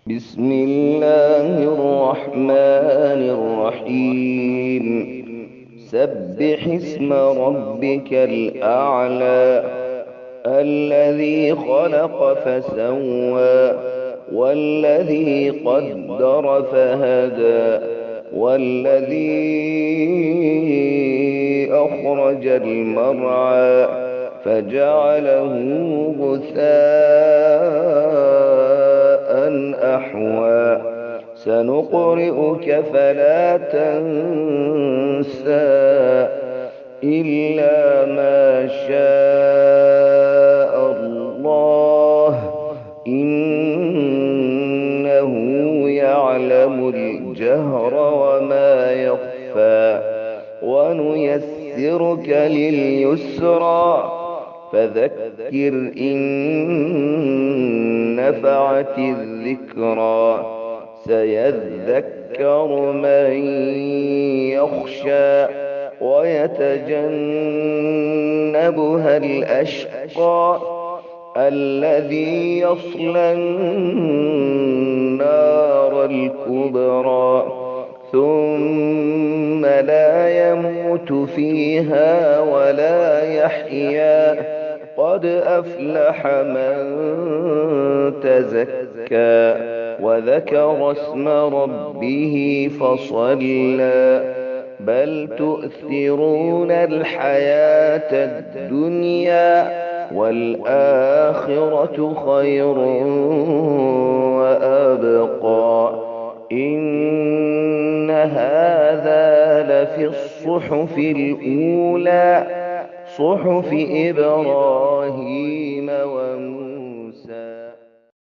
بسم الله الرحمن الرحيم. سبح اسم ربك الأعلى الذي خلق فسوى والذي قدر فهدى والذي أخرج المرعى فجعله غثاء أحوى. سنقرئك فلا تنسى إلا ما شاء الله إنه يعلم الجهر وما يخفى. ونيسرك لليسرى فذكر إن نفعت الذكرى. سيذكر من يخشى ويتجنبها الأشقى الذي يصلى النار الكبرى ثم لا يموت فيها ولا يحيا. قد أفلح من تزكى وذكر اسم ربه فصلى. بل تؤثرون الحياة الدنيا والآخرة خير وأبقى. إن هذا لفي الصحف الأولى صحف إبراهيم